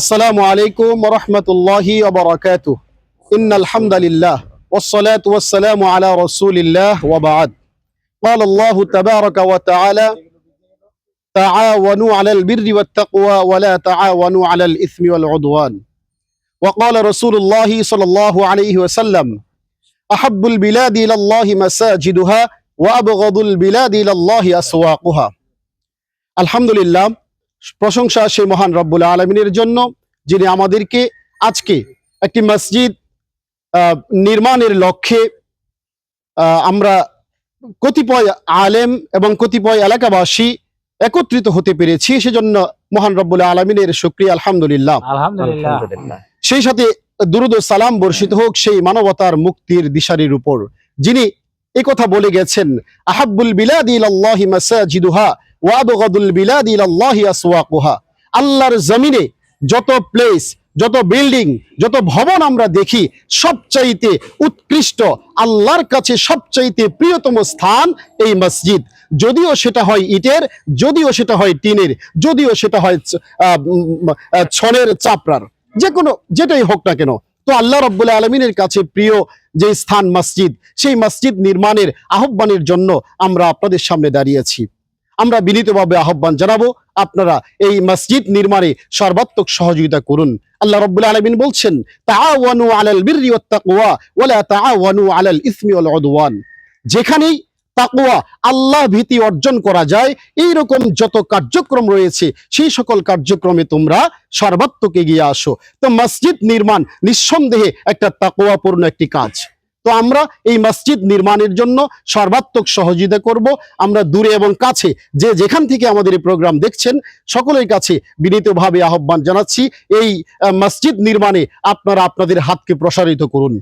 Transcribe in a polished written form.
السلام عليكم ورحمة الله وبركاته إن الحمد لله والصلاة والسلام على رسول الله وبعد قال الله تبارك وتعالى تعاونوا على البر والتقوى ولا تعاونوا على الإثم والعدوان وقال رسول الله صلى الله عليه وسلم أحب البلاد إلى الله مساجدها وأبغض البلاد إلى الله أسواقها الحمد لله প্রশংসা সেই মহান রব্বুল আলামিনের জন্য যিনি আমাদেরকে আজকে একটি মসজিদ নির্মাণের লক্ষ্যে আমরা কতিপয় আলেম এবং কতিপয় এলাকাবাসী একত্রিত হতে পেরেছি। সেজন্য মহান রব্বুল আলামিনের শুকরিয়া আলহামদুলিল্লাহ। সেই সাথে দুরুদ ও সালাম বর্ষিত হোক সেই মানবতার মুক্তির দিশারির উপর যিনি এই কথা বলে গেছেন, আহাব্বুল বিলাদি ইলাল্লাহি মাসাজিদুহা ওয়া আবগাদুল বিলাদি ইলাল্লাহি আসওয়াকুহা। আল্লাহর জমিনে যত প্লেস, যত বিল্ডিং, যত ভবন আমরা দেখি, সবচাইতে উৎকৃষ্ট, আল্লাহর কাছে সবচাইতে প্রিয়তম স্থান এই মসজিদ। যদিও সেটা হয় ইটের, যদিও সেটা হয় টিনের, যদিও সেটা হয় ছনের চাপড়ার, যে কোনো যেটাই হোক না কেন, তো আল্লাহ রাব্বুল আলামিনের কাছে প্রিয় যে স্থান মসজিদ, সেই মসজিদ নির্মাণের আহ্বানের জন্য আমরা আপনাদের সামনে দাঁড়িয়েছি। আমরা বিনীতভাবে আহ্বান জানাবো, আপনারা এই মসজিদ নির্মাণে সর্বাত্মক সহযোগিতা করুন। আল্লাহ রাব্বুল আলামিন বলছেন, তাআওয়ানু আলাল বিররি ওয়াত তাকওয়া ওয়ালা তাআওয়ানু আলাল ইসমি ওয়াল উদওয়ান। যেখানেই তাকওয়া, আল্লাহ ভীতি অর্জন করা যায়, এইরকম যত কার্যক্রম রয়েছে সেই সকল কার্যক্রমে তোমরা সর্বাত্মক এগিয়ে আসো। তো মসজিদ নির্মাণ নিঃসন্দেহে একটা তাকওয়াপূর্ণ একটি কাজ। তো আমরা এই মসজিদ নির্মাণের জন্য সর্বাত্মক সহযোগিতা করব। আমরা দূরে এবং কাছে যে যেখান থেকে আমাদের এই প্রোগ্রাম দেখছেন, সকলের কাছে বিনীতভাবে আহ্বান জানাচ্ছি, এই মসজিদ নির্মাণে আপনারা আপনাদের হাতকে প্রসারিত করুন।